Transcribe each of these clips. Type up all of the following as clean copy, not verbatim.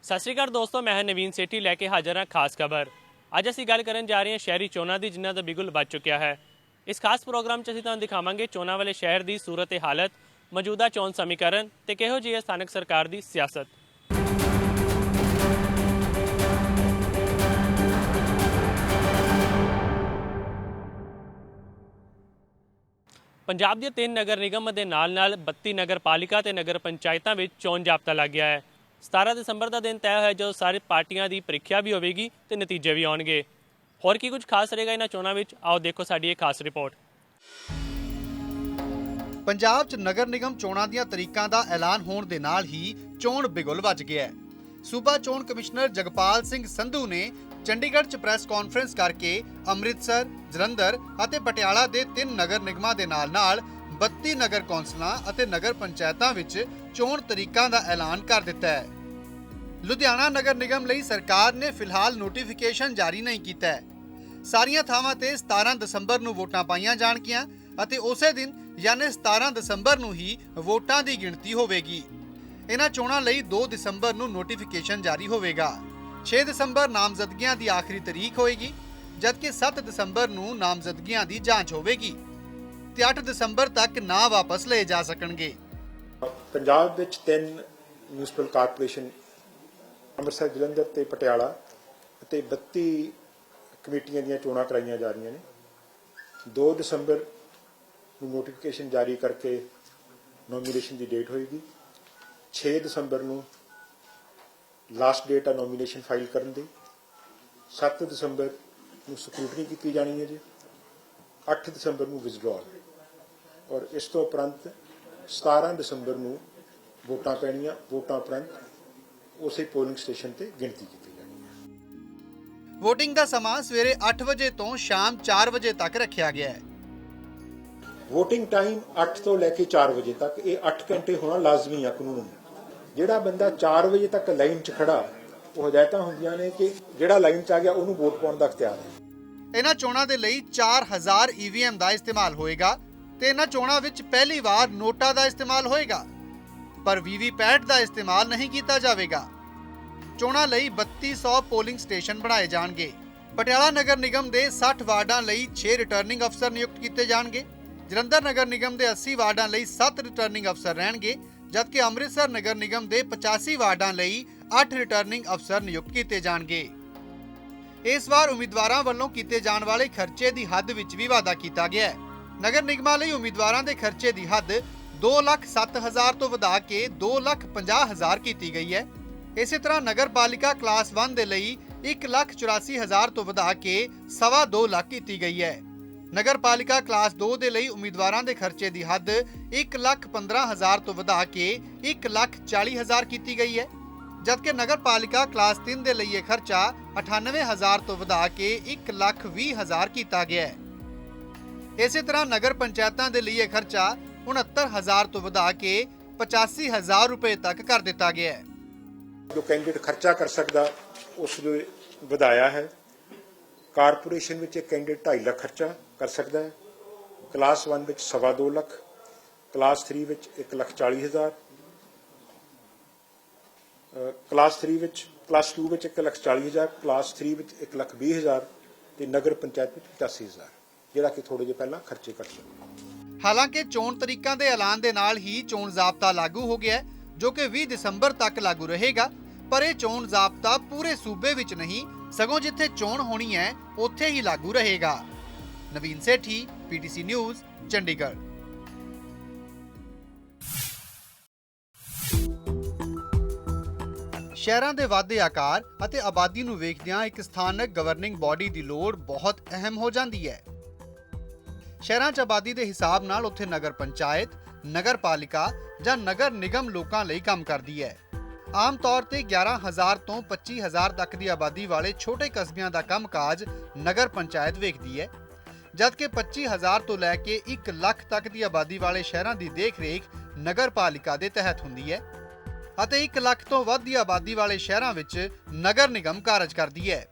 सत श्री अकाल दोस्तों, मैं नवीन सेठी लैके हाजिर हाँ खास खबर। अज असीं गल करन जा रहे हैं शहरी चोणां दी, जिन्हां दा बिगुल बज चुकिया है। इस खास प्रोग्राम 'च असीं तुहानूं दिखावांगे चोणां वाले शहर की सूरत हालत, मौजूदा चोण समीकरण ते किहो जी है स्थानक सरकार की सियासत। पंजाब दी 3 नगर निगम दे नाल 32 नगर पालिका ते नगर पंचायतां विच चोण जाब्ता लग गया है। 17 दसंबर का दिन तय है जो सारी पार्टियां की प्रीख्या भी होगी तो नतीजे भी आउणगे। होर की कुछ खास रहेगा इन्हां चोणां विच, आओ देखो साडी एक खास रिपोर्ट। पंजाब च नगर निगम चोणां दीआं तरीकां दा ऐलान होण दे नाल ही चोण बिगुल वज गया है। सूबा चोण कमिश्नर जगपाल सिंह संधू ने चंडीगढ़ च प्रैस कॉन्फ्रेंस करके अमृतसर, जलंधर अते पटियाला दे 3 नगर निगमां दे नाल 32 नगर कौंसलां अते नगर पंचायतां विच चोण तरीकां दा ऐलान कर दिता है। लुधियाना नगर निगम लई सरकार ने फिलहाल नोटिफिकेशन जारी नहीं कीता है। सारियां थावां ते 17 दसंबर नूं वोटां पाईआं जाणगीआं अते उसे दिन यानी 17 दसंबर नूं ही वोटां दी गिणती होवेगी। इन्हां चोणां लई 2 दसंबर नूं नोटिफिकेशन जारी होवेगा। 6 दसंबर नामजदगियां दी आखिरी तरीक होएगी, जबकि 7 दसंबर नूं नामजदगियां दी जांच होवेगी ते 8 दसंबर तक नां वापस लए जा सकणगे। पंजाब विच 3 म्यूनसिपल कारपोरेशन अमृतसर, जलंधर ते पटियाला ਅਤੇ 32 ਕਮੇਟੀਆਂ ਦੀਆਂ ਚੋਣਾਂ ਕਰਾਈਆਂ ਜਾ ਰਹੀਆਂ ਨੇ। 2 ਦਸੰਬਰ ਨੂੰ ਨੋਟੀਫਿਕੇਸ਼ਨ ਜਾਰੀ ਕਰਕੇ ਨੋਮੀਨੇਸ਼ਨ ਦੀ ਡੇਟ ਹੋਏਗੀ। 6 ਦਸੰਬਰ ਨੂੰ ਲਾਸਟ ਡੇਟ ਆ ਨੋਮੀਨੇਸ਼ਨ ਫਾਈਲ ਕਰਨ ਦੀ। 7 ਦਸੰਬਰ ਨੂੰ ਸਕਰੂਟਨੀ ਕੀਤੀ ਜਾਣੀ ਹੈ ਜੀ। 8 ਦਸੰਬਰ ਨੂੰ ਵਿਜ਼ਡਰਾਅਲ ਔਰ ਇਸ ਤੋਂ ਉਪਰੰਤ 17 ਦਸੰਬਰ ਨੂੰ ਵੋਟਾਂ ਪੈਣੀਆਂ। ਵੋਟਾਂ ਉਪਰੰਤ ਉਸੇ ਪੋਲਿੰਗ ਸਟੇਸ਼ਨ ਤੇ ਗਿਣਤੀ ਕੀਤੀ ਜਾਣੀ ਹੈ। ਵੋਟਿੰਗ ਦਾ ਸਮਾਂ ਸਵੇਰੇ 8 ਵਜੇ ਤੋਂ ਸ਼ਾਮ 4 ਵਜੇ ਤੱਕ ਰੱਖਿਆ ਗਿਆ ਹੈ। ਵੋਟਿੰਗ ਟਾਈਮ 8 ਤੋਂ ਲੈ ਕੇ 4 ਵਜੇ ਤੱਕ, ਇਹ 8 ਘੰਟੇ ਹੋਣਾ ਲਾਜ਼ਮੀ ਆ ਕਾਨੂੰਨ। ਜਿਹੜਾ ਬੰਦਾ 4 ਵਜੇ ਤੱਕ ਲਾਈਨ 'ਚ ਖੜਾ, ਉਹ ਹਦਾਇਤਾਂ ਹੁੰਦੀਆਂ ਨੇ ਕਿ ਜਿਹੜਾ ਲਾਈਨ 'ਚ ਆ ਗਿਆ ਉਹਨੂੰ ਵੋਟ ਪਾਉਣ ਦਾ ਅਖਤਿਆਰ ਹੈ। ਇਹਨਾਂ ਚੋਣਾਂ ਦੇ ਲਈ 4000 EVM ਦਾ ਇਸਤੇਮਾਲ ਹੋਏਗਾ ਤੇ ਇਹਨਾਂ ਚੋਣਾਂ ਵਿੱਚ ਪਹਿਲੀ ਵਾਰ ਨੋਟਾਂ ਦਾ ਇਸਤੇਮਾਲ ਹੋਏਗਾ, ਪਰ VVPAT ਦਾ ਇਸਤੇਮਾਲ ਨਹੀਂ ਕੀਤਾ ਜਾਵੇਗਾ। ਚੋਣਾਂ ਲਈ 3200 ਪੋਲਿੰਗ ਸਟੇਸ਼ਨ ਬਣਾਏ ਜਾਣਗੇ। ਪਟਿਆਲਾ ਨਗਰ ਨਿਗਮ ਦੇ 60 ਵਾਰਡਾਂ ਲਈ 6 ਰਿਟਰਨਿੰਗ ਅਫਸਰ ਨਿਯੁਕਤ ਕੀਤੇ ਜਾਣਗੇ। ਜਲੰਧਰ ਨਗਰ ਨਿਗਮ ਦੇ 80 ਵਾਰਡਾਂ ਲਈ 7 ਰਿਟਰਨਿੰਗ ਅਫਸਰ ਰਹਿਣਗੇ, ਜਦਕਿ ਅੰਮ੍ਰਿਤਸਰ ਨਗਰ ਨਿਗਮ ਦੇ 85 ਵਾਰਡਾਂ ਲਈ 8 ਰਿਟਰਨਿੰਗ ਅਫਸਰ ਨਿਯੁਕਤ ਕੀਤੇ ਜਾਣਗੇ। ਇਸ ਵਾਰ ਉਮੀਦਵਾਰਾਂ ਵੱਲੋਂ ਕੀਤੇ ਜਾਣ ਵਾਲੇ ਖਰਚੇ ਦੀ ਹੱਦ ਵਿੱਚ ਵੀ ਵਾਧਾ ਕੀਤਾ ਗਿਆ ਹੈ। ਨਗਰ ਨਿਗਮਾਂ ਲਈ ਉਮੀਦਵਾਰਾਂ ਦੇ ਖਰਚੇ ਦੀ ਹੱਦ 2,07,000 ਤੋਂ ਵਧਾ ਕੇ 2,50,000 ਕੀਤੀ ਗਈ ਹੈ। ਇਸੇ ਤਰ੍ਹਾਂ ਨਗਰ ਪਾਲਿਕਾ ਕਲਾਸ 1 ਦੇ ਲਈ 1,84,000 ਤੋਂ ਵਧਾ ਕੇ 2.25 ਲੱਖ ਕੀਤੀ ਗਈ ਹੈ। ਨਗਰ ਪਾਲਿਕਾ ਕਲਾਸ 2 ਦੇ ਲਈ ਉਮੀਦਵਾਰਾਂ ਦੇ ਖਰਚੇ ਦੀ ਹੱਦ 1,15,000 ਤੋਂ ਵਧਾ ਕੇ 1,40,000 ਕੀਤੀ ਗਈ ਹੈ, ਜਦਕਿ ਨਗਰ ਪਾਲਿਕਾ ਕਲਾਸ 3 ਦੇ ਲਈ ਇਹ ਖਰਚਾ 98,000 ਤੋਂ ਵਧਾ ਕੇ 1,20,000 ਕੀਤਾ ਗਿਆ ਹੈ। ਇਸੇ ਤਰ੍ਹਾਂ ਨਗਰ ਪੰਚਾਇਤਾਂ ਦੇ ਲਈ ਇਹ ਖਰਚਾ 69,000 ਤੋਂ ਵਧਾ ਕੇ 85,000 ਰੁਪਏ ਤੱਕ ਕਰ ਦਿੱਤਾ ਗਿਆ ਹੈ। ਜੋ ਕੈਂਡੀਡੇਟ ਖਰਚਾ ਕਰ ਸਕਦਾ ਉਸ ਨੂੰ ਵਧਾਇਆ ਹੈ। ਕਾਰਪੋਰੇਸ਼ਨ ਵਿੱਚ ਇੱਕ ਕੈਂਡੀਡੇਟ 2.5 ਲੱਖ ਖਰਚਾ ਕਰ ਸਕਦਾ ਹੈ। ਕਲਾਸ 1 ਵਿੱਚ 2.25 ਲੱਖ, ਕਲਾਸ 3 ਵਿੱਚ 1,40,000, ਕਲਾਸ 2 ਵਿੱਚ 1,40,000, ਕਲਾਸ 3 ਵਿੱਚ 1,20,000 ਤੇ ਨਗਰ ਪੰਚਾਇਤ ਵਿੱਚ 85,000, ਜਿਹੜਾ ਕਿ ਥੋੜੇ ਜਿਹੇ ਪਹਿਲਾਂ ਖਰਚੇ ਕਰ ਸਕਦੇ। ਹਾਲਾਂਕਿ ਚੋਣ ਤਰੀਕਾਂ ਦੇ ਐਲਾਨ ਦੇ ਨਾਲ ਹੀ ਚੋਣ ਜ਼ਾਬਤਾ ਲਾਗੂ ਹੋ ਗਿਆ ਹੈ, ਜੋ ਕਿ 20 ਦਸੰਬਰ ਤੱਕ ਲਾਗੂ ਰਹੇਗਾ। ਪਰ ਇਹ ਚੋਣ ਜ਼ਾਬਤਾ ਪੂਰੇ ਸੂਬੇ ਵਿੱਚ ਨਹੀਂ, ਸਗੋਂ ਜਿੱਥੇ ਚੋਣ ਹੋਣੀ ਹੈ ਉੱਥੇ ਹੀ ਲਾਗੂ ਰਹੇਗਾ। ਨਵੀਨ ਸੇਠੀ, PTC ਨਿਊਜ਼, ਚੰਡੀਗੜ੍ਹ। ਸ਼ਹਿਰਾਂ ਦੇ ਵਾਧੇ ਆਕਾਰ ਅਤੇ ਆਬਾਦੀ ਨੂੰ ਵੇਖਦਿਆਂ ਇੱਕ ਸਥਾਨਕ ਗਵਰਨਿੰਗ ਬਾਡੀ ਦੀ ਲੋੜ ਬਹੁਤ ਅਹਿਮ ਹੋ ਜਾਂਦੀ ਹੈ। ਸ਼ਹਿਰਾਂ 'ਚ ਆਬਾਦੀ ਦੇ ਹਿਸਾਬ ਨਾਲ ਉੱਥੇ ਨਗਰ ਪੰਚਾਇਤ, ਨਗਰ ਪਾਲਿਕਾ ਜਾਂ ਨਗਰ ਨਿਗਮ ਲੋਕਾਂ ਲਈ ਕੰਮ ਕਰਦੀ ਹੈ। ਆਮ ਤੌਰ ਤੇ 11,000 ਤੋਂ 25,000 ਤੱਕ ਦੀ ਆਬਾਦੀ ਵਾਲੇ ਛੋਟੇ ਕਸਬਿਆਂ ਦਾ ਕੰਮਕਾਜ ਨਗਰ ਪੰਚਾਇਤ ਵੇਖਦੀ ਹੈ, ਜਦਕਿ 25,000 ਤੋਂ ਲੈ ਕੇ 1 ਲੱਖ ਤੱਕ ਦੀ ਆਬਾਦੀ ਵਾਲੇ ਸ਼ਹਿਰਾਂ ਦੀ ਦੇਖ-ਰੇਖ ਨਗਰ ਪਾਲਿਕਾ ਦੇ ਤਹਿਤ ਹੁੰਦੀ ਹੈ ਅਤੇ 1 ਲੱਖ ਤੋਂ ਵੱਧ ਦੀ ਆਬਾਦੀ ਵਾਲੇ ਸ਼ਹਿਰਾਂ ਵਿੱਚ ਨਗਰ ਨਿਗਮ ਕਾਰਜ ਕਰਦੀ ਹੈ।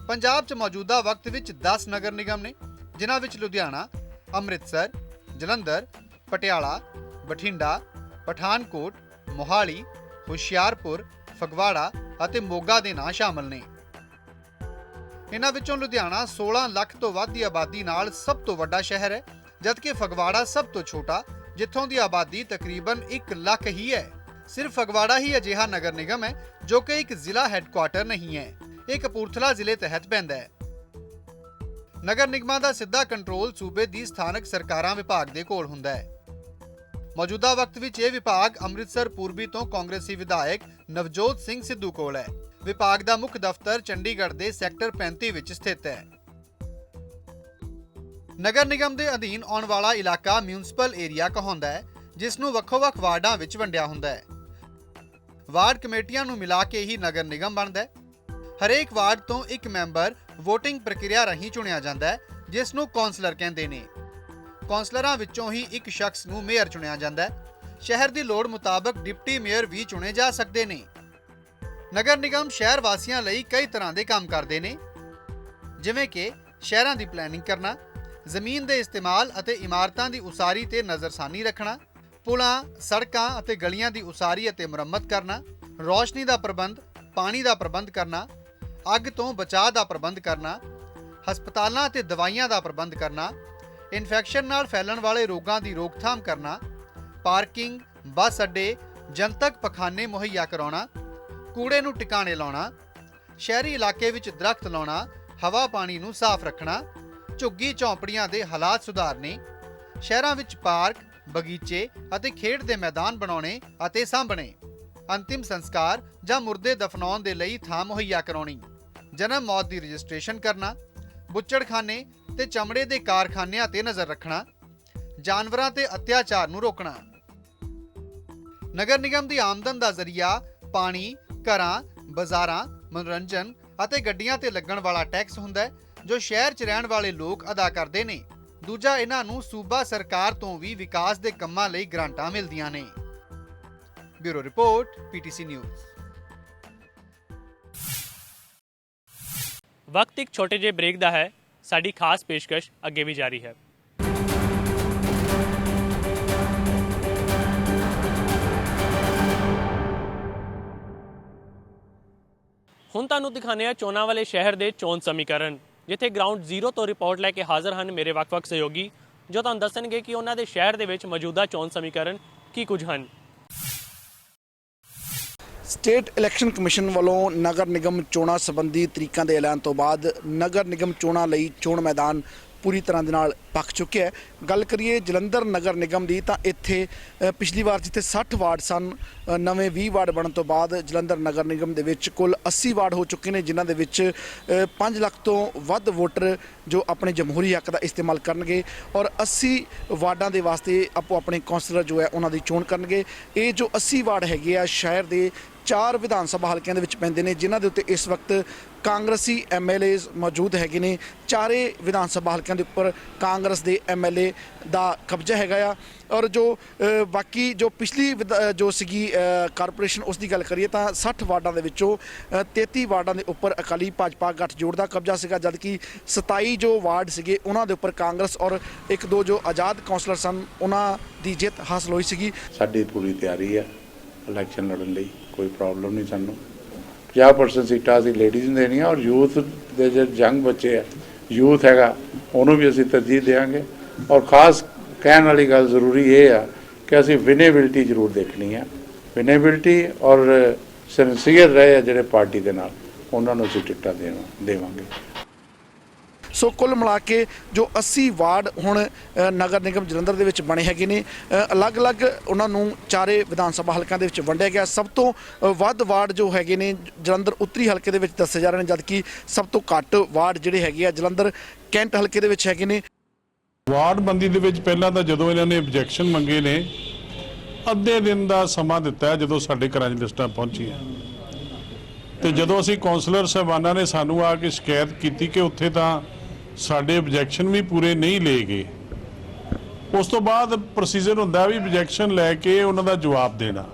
ਪੰਜਾਬ 'ਚ ਮੌਜੂਦਾ ਵਕਤ ਵਿੱਚ 10 ਨਗਰ ਨਿਗਮ ਨੇ, ਜਿਨ੍ਹਾਂ ਵਿੱਚ ਲੁਧਿਆਣਾ, ਅੰਮ੍ਰਿਤਸਰ, ਜਲੰਧਰ, ਪਟਿਆਲਾ, ਬਠਿੰਡਾ, ਪਠਾਨਕੋਟ, ਮੋਹਾਲੀ, ਹੁਸ਼ਿਆਰਪੁਰ, ਫਗਵਾੜਾ ਅਤੇ ਮੋਗਾ ਦੇ ਨਾਂ ਸ਼ਾਮਲ ਨੇ। ਇਹਨਾਂ ਵਿੱਚੋਂ ਲੁਧਿਆਣਾ 16 ਲੱਖ ਤੋਂ ਵੱਧ ਦੀ ਆਬਾਦੀ ਨਾਲ ਸਭ ਤੋਂ ਵੱਡਾ ਸ਼ਹਿਰ ਹੈ, ਜਦਕਿ ਫਗਵਾੜਾ ਸਭ ਤੋਂ ਛੋਟਾ, ਜਿੱਥੋਂ ਦੀ ਆਬਾਦੀ ਤਕਰੀਬਨ 1 ਲੱਖ ਹੀ ਹੈ। ਸਿਰਫ ਫਗਵਾੜਾ ਹੀ ਅਜਿਹਾ ਨਗਰ ਨਿਗਮ ਹੈ ਜੋ ਕਿ ਇੱਕ ਜ਼ਿਲ੍ਹਾ ਹੈੱਡਕੁਆਟਰ ਨਹੀਂ ਹੈ। ਇਹ ਕਪੂਰਥਲਾ ਜ਼ਿਲ੍ਹੇ ਤਹਿਤ ਪੈਂਦਾ ਹੈ। ਨਗਰ ਨਿਗਮਾਂ ਦਾ ਸਿੱਧਾ ਕੰਟਰੋਲ ਸੂਬੇ ਦੀ ਸਥਾਨਕ ਸਰਕਾਰਾਂ ਵਿਭਾਗ ਦੇ ਕੋਲ ਹੁੰਦਾ ਹੈ। ਮੌਜੂਦਾ ਵਕਤ ਵਿੱਚ ਇਹ ਵਿਭਾਗ ਅੰਮ੍ਰਿਤਸਰ ਪੂਰਬੀ ਤੋਂ ਕਾਂਗਰਸੀ ਵਿਧਾਇਕ ਨਵਜੋਤ ਸਿੰਘ ਸਿੱਧੂ ਕੋਲ ਹੈ। ਵਿਭਾਗ ਦਾ ਮੁੱਖ ਦਫ਼ਤਰ ਚੰਡੀਗੜ੍ਹ ਦੇ ਸੈਕਟਰ 35 ਵਿੱਚ ਸਥਿਤ ਹੈ। ਨਗਰ ਨਿਗਮ ਦੇ ਅਧੀਨ ਆਉਣ ਵਾਲਾ ਇਲਾਕਾ ਮਿਊਨਿਸਪਲ ਏਰੀਆ ਕਹਾਉਂਦਾ ਹੈ, ਜਿਸ ਨੂੰ ਵੱਖੋ-ਵੱਖ ਵਾਰਡਾਂ ਵਿੱਚ ਵੰਡਿਆ ਹੁੰਦਾ ਹੈ। ਵਾਰਡ ਕਮੇਟੀਆਂ ਨੂੰ ਮਿਲਾ ਕੇ ਹੀ ਨਗਰ ਨਿਗਮ ਬਣਦਾ ਹੈ। ਹਰੇਕ ਵਾਰਡ ਤੋਂ ਇੱਕ ਮੈਂਬਰ ਵੋਟਿੰਗ ਪ੍ਰਕਿਰਿਆ ਰਾਹੀਂ ਚੁਣਿਆ ਜਾਂਦਾ ਹੈ, ਜਿਸ ਨੂੰ ਕੌਂਸਲਰ ਕਹਿੰਦੇ ਨੇ। ਕੌਂਸਲਰਾਂ ਵਿੱਚੋਂ ਹੀ ਇੱਕ ਸ਼ਖਸ ਨੂੰ ਮੇਅਰ ਚੁਣਿਆ ਜਾਂਦਾ ਹੈ। ਸ਼ਹਿਰ ਦੀ ਲੋੜ ਮੁਤਾਬਕ ਡਿਪਟੀ ਮੇਅਰ ਵੀ ਚੁਣੇ ਜਾ ਸਕਦੇ ਨੇ। ਨਗਰ ਨਿਗਮ ਸ਼ਹਿਰ ਵਾਸੀਆਂ ਲਈ ਕਈ ਤਰ੍ਹਾਂ ਦੇ ਕੰਮ ਕਰਦੇ ਨੇ, ਜਿਵੇਂ ਕਿ ਸ਼ਹਿਰਾਂ ਦੀ ਪਲੈਨਿੰਗ ਕਰਨਾ, ਜ਼ਮੀਨ ਦੇ ਇਸਤੇਮਾਲ ਅਤੇ ਇਮਾਰਤਾਂ ਦੀ ਉਸਾਰੀ ਤੇ ਨਜ਼ਰਸਾਨੀ ਰੱਖਣਾ, ਪੁਲਾਂ, ਸੜਕਾਂ ਅਤੇ ਗਲੀਆਂ ਦੀ ਉਸਾਰੀ ਅਤੇ ਮੁਰੰਮਤ ਕਰਨਾ, ਰੌਸ਼ਨੀ ਦਾ ਪ੍ਰਬੰਧ, ਪਾਣੀ ਦਾ ਪ੍ਰਬੰਧ ਕਰਨਾ, ਅੱਗ ਤੋਂ ਬਚਾਅ ਦਾ ਪ੍ਰਬੰਧ ਕਰਨਾ, ਹਸਪਤਾਲਾਂ ਅਤੇ ਦਵਾਈਆਂ ਦਾ ਪ੍ਰਬੰਧ ਕਰਨਾ, ਇਨਫੈਕਸ਼ਨ ਨਾਲ ਫੈਲਣ ਵਾਲੇ ਰੋਗਾਂ ਦੀ ਰੋਕਥਾਮ ਕਰਨਾ, ਪਾਰਕਿੰਗ, ਬੱਸ ਅੱਡੇ, ਜਨਤਕ ਪਖਾਨੇ ਮੁਹੱਈਆ ਕਰਾਉਣਾ, ਕੂੜੇ ਨੂੰ ਟਿਕਾਣੇ ਲਾਉਣਾ, ਸ਼ਹਿਰੀ ਇਲਾਕੇ ਵਿੱਚ ਦਰਖਤ ਲਾਉਣਾ, ਹਵਾ ਪਾਣੀ ਨੂੰ ਸਾਫ਼ ਰੱਖਣਾ, ਝੁੱਗੀ ਝੌਂਪੜੀਆਂ ਦੇ ਹਾਲਾਤ ਸੁਧਾਰਨੇ, ਸ਼ਹਿਰਾਂ ਵਿੱਚ ਪਾਰਕ, ਬਗੀਚੇ ਅਤੇ ਖੇਡ ਦੇ ਮੈਦਾਨ ਬਣਾਉਣੇ ਅਤੇ ਸਾਂਭਣੇ, ਅੰਤਿਮ ਸੰਸਕਾਰ ਜਾਂ ਮੁਰਦੇ ਦਫਨਾਉਣ ਦੇ ਲਈ ਥਾਂ ਮੁਹੱਈਆ ਕਰਾਉਣੀ, ਜਨਮ ਮੌਤ ਦੀ ਰਜਿਸਟ੍ਰੇਸ਼ਨ ਕਰਨਾ, ਬੁੱਚੜਖਾਨੇ ਤੇ ਚਮੜੇ ਦੇ ਕਾਰਖਾਨਿਆਂ ਤੇ ਨਜ਼ਰ ਰੱਖਣਾ, ਜਾਨਵਰਾਂ ਤੇ ਅਤਿਆਚਾਰ ਨੂੰ ਰੋਕਣਾ। ਨਗਰ ਨਿਗਮ ਦੀ ਆਮਦਨ ਦਾ ਜ਼ਰੀਆ ਪਾਣੀ, ਘਰਾਂ, ਬਾਜ਼ਾਰਾਂ, ਮਨੋਰੰਜਨ ਅਤੇ ਗੱਡੀਆਂ ਤੇ ਲੱਗਣ ਵਾਲਾ ਟੈਕਸ ਹੁੰਦਾ ਹੈ, ਜੋ ਸ਼ਹਿਰ 'ਚ ਰਹਿਣ ਵਾਲੇ ਲੋਕ ਅਦਾ ਕਰਦੇ ਨੇ। ਦੂਜਾ, ਇਹਨਾਂ ਨੂੰ ਸੂਬਾ ਸਰਕਾਰ ਤੋਂ ਵੀ ਵਿਕਾਸ ਦੇ ਕੰਮਾਂ ਲਈ ਗ੍ਰਾਂਟਾਂ ਮਿਲਦੀਆਂ ਨੇ। Bureau report, PTC news. ਵਕਤ ਇੱਕ ਛੋਟੇ ਜਿਹੇ ਬ੍ਰੇਕ ਦਾ ਹੈ। ਸਾਡੀ ਖਾਸ ਪੇਸ਼ਕਸ਼ ਅੱਗੇ ਵੀ ਜਾਰੀ ਹੈ। ਹੁਣ ਤੁਹਾਨੂੰ ਦਿਖਾਉਂਦੇ ਹਾਂ ਚੋਣਾਂ ਵਾਲੇ ਸ਼ਹਿਰ ਦੇ ਚੋਣ ਸਮੀਕਰਨ, ਜਿੱਥੇ ਗਰਾਊਂਡ ਜ਼ੀਰੋ ਤੋਂ ਰਿਪੋਰਟ ਲੈ ਕੇ ਹਾਜ਼ਰ ਹਨ ਮੇਰੇ ਵੱਖ-ਵੱਖ ਸਹਿਯੋਗੀ, ਜੋ ਤੁਹਾਨੂੰ ਦੱਸਣਗੇ ਕਿ ਉਹਨਾਂ ਦੇ ਸ਼ਹਿਰ ਦੇ ਵਿੱਚ ਮੌਜੂਦਾ ਚੋਣ ਸਮੀਕਰਨ ਕੀ ਕੁਝ ਹਨ। ਸਟੇਟ ਇਲੈਕਸ਼ਨ ਕਮਿਸ਼ਨ ਵੱਲੋਂ ਨਗਰ ਨਿਗਮ ਚੋਣਾਂ ਸੰਬੰਧੀ ਤਰੀਕਾਂ ਦੇ ਐਲਾਨ ਤੋਂ ਬਾਅਦ ਨਗਰ ਨਿਗਮ ਚੋਣਾਂ ਲਈ ਚੋਣ ਮੈਦਾਨ ਪੂਰੀ ਤਰ੍ਹਾਂ ਦੇ ਨਾਲ ਪੱਕ ਚੁੱਕਿਆ ਹੈ। ਗੱਲ ਕਰੀਏ ਜਲੰਧਰ ਨਗਰ ਨਿਗਮ ਦੀ ਤਾਂ ਇੱਥੇ ਪਿਛਲੀ ਵਾਰ ਜਿੱਥੇ 60 ਵਾਰਡ ਸਨ, ਨਵੇਂ 20 ਵਾਰਡ ਬਣਨ ਤੋਂ ਬਾਅਦ ਜਲੰਧਰ ਨਗਰ ਨਿਗਮ ਦੇ ਵਿੱਚ ਕੁੱਲ 80 ਵਾਰਡ ਹੋ ਚੁੱਕੇ ਨੇ, ਜਿਨ੍ਹਾਂ ਦੇ ਵਿੱਚ 5 ਲੱਖ ਤੋਂ ਵੱਧ ਵੋਟਰ ਜੋ ਆਪਣੇ ਜਮਹੂਰੀ ਹੱਕ ਦਾ ਇਸਤੇਮਾਲ ਕਰਨਗੇ ਔਰ 80 ਵਾਰਡਾਂ ਦੇ ਵਾਸਤੇ ਆਪੋ ਆਪਣੇ ਕੌਂਸਲਰ ਜੋ ਹੈ ਉਹਨਾਂ ਦੀ ਚੋਣ ਕਰਨਗੇ। ਇਹ ਜੋ 80 ਵਾਰਡ ਹੈਗੇ ਆ ਸ਼ਹਿਰ ਦੇ 4 ਵਿਧਾਨ ਸਭਾ ਹਲਕਿਆਂ ਦੇ ਵਿੱਚ ਪੈਂਦੇ ਨੇ, ਜਿਨ੍ਹਾਂ ਦੇ ਉੱਤੇ ਇਸ ਵਕਤ ਕਾਂਗਰਸੀ MLAs ਮੌਜੂਦ ਹੈਗੇ ਨੇ। ਚਾਰੇ ਵਿਧਾਨ ਸਭਾ ਹਲਕਿਆਂ ਦੇ ਉੱਪਰ ਕਾਂਗਰਸ ਦੇ MLA ਦਾ ਕਬਜ਼ਾ ਹੈਗਾ ਆ। ਔਰ ਜੋ ਬਾਕੀ ਜੋ ਪਿਛਲੀ ਜੋ ਸੀਗੀ ਕਾਰਪੋਰੇਸ਼ਨ, ਉਸ ਦੀ ਗੱਲ ਕਰੀਏ ਤਾਂ 60 ਵਾਰਡਾਂ ਦੇ ਵਿੱਚੋਂ 33 ਵਾਰਡਾਂ ਦੇ ਉੱਪਰ ਅਕਾਲੀ ਭਾਜਪਾ ਗੱਠਜੋੜ ਦਾ ਕਬਜ਼ਾ ਸੀਗਾ, ਜਦਕਿ 27 ਜੋ ਵਾਰਡ ਸੀਗੇ ਉਹਨਾਂ ਦੇ ਉੱਪਰ ਕਾਂਗਰਸ ਔਰ 1-2 ਜੋ ਆਜ਼ਾਦ ਕੌਂਸਲਰ ਸਨ ਉਹਨਾਂ ਦੀ ਜਿੱਤ ਹਾਸਲ ਹੋਈ ਸੀਗੀ। ਸਾਡੀ ਪੂਰੀ ਤਿਆਰੀ ਹੈ ਇਲੈਕਸ਼ਨ ਲੜਨ ਲਈ, ਕੋਈ ਪ੍ਰੋਬਲਮ ਨਹੀਂ ਸਾਨੂੰ। 50% ਸੀਟਾਂ ਅਸੀਂ ਲੇਡੀਜ਼ ਨੂੰ ਦੇਣੀਆਂ ਔਰ ਯੂਥ ਦੇ ਜਿਹੜੇ ਯੰਗ ਬੱਚੇ ਆ, ਯੂਥ ਹੈਗਾ, ਉਹਨੂੰ ਵੀ ਅਸੀਂ ਤਰਜੀਹ ਦੇਵਾਂਗੇ। ਔਰ ਖਾਸ ਕਹਿਣ ਵਾਲੀ ਗੱਲ ਜ਼ਰੂਰੀ ਇਹ ਆ ਕਿ ਅਸੀਂ ਵਿਨੇਬਿਲਿਟੀ ਜ਼ਰੂਰ ਦੇਖਣੀ ਆ, ਵਿਨੇਬਿਲਿਟੀ ਔਰ ਸਿੰਸੀਅਰ ਰਹੇ ਆ ਜਿਹੜੇ ਪਾਰਟੀ ਦੇ ਨਾਲ, ਉਹਨਾਂ ਨੂੰ ਅਸੀਂ ਟਿਕਟਾਂ ਦੇਵਾਂਗੇ। ਸੋ ਕੁੱਲ ਮਿਲਾ ਕੇ ਜੋ 80 ਵਾਰਡ ਹੁਣ ਨਗਰ ਨਿਗਮ ਜਲੰਧਰ ਦੇ ਵਿੱਚ ਬਣੇ ਹੈਗੇ ਨੇ, ਅਲੱਗ-ਅਲੱਗ ਉਹਨਾਂ ਨੂੰ ਚਾਰੇ ਵਿਧਾਨ ਸਭਾ ਹਲਕਿਆਂ ਦੇ ਵਿੱਚ ਵੰਡਿਆ ਗਿਆ। ਸਭ ਤੋਂ ਵੱਧ ਵਾਰਡ ਜੋ ਹੈਗੇ ਨੇ ਜਲੰਧਰ ਉੱਤਰੀ ਹਲਕੇ ਦੇ ਵਿੱਚ ਦੱਸੇ ਜਾ ਰਹੇ ਨੇ, ਜਦਕਿ ਸਭ ਤੋਂ ਘੱਟ ਵਾਰਡ ਜਿਹੜੇ ਹੈਗੇ ਆ ਜਲੰਧਰ ਕੈਂਟ ਹਲਕੇ ਦੇ ਵਿੱਚ ਹੈਗੇ ਨੇ। ਵਾਰਡ ਬੰਦੀ ਦੇ ਵਿੱਚ ਪਹਿਲਾਂ ਤਾਂ ਜਦੋਂ ਇਹਨਾਂ ਨੇ ਆਬਜੈਕਸ਼ਨ ਮੰਗੇ ਨੇ, ਅੱਧੇ ਦਿਨ ਦਾ ਸਮਾਂ ਦਿੱਤਾ ਜਦੋਂ ਸਾਡੇ ਘਰਾਂ 'ਚ ਲਿਸਟਾਂ ਪਹੁੰਚੀਆਂ, ਤੇ ਜਦੋਂ ਅਸੀਂ ਕੌਂਸਲਰ ਸਾਹਿਬਾਨਾਂ ਨੇ ਸਾਨੂੰ ਆ ਕੇ ਸ਼ਿਕਾਇਤ ਕੀਤੀ ਕਿ ਉੱਥੇ ਤਾਂ ਸਾਡੇ ਆਬਜੈਕਸ਼ਨ ਵੀ ਪੂਰੇ ਨਹੀਂ ਲਏ ਗਏ, ਉਸ ਤੋਂ ਬਾਅਦ ਪ੍ਰੋਸੀਜਰ ਹੁੰਦਾ ਵੀ ਆਬਜੈਕਸ਼ਨ ਲੈ ਕੇ ਉਹਨਾਂ ਦਾ ਜਵਾਬ ਦੇਣਾ।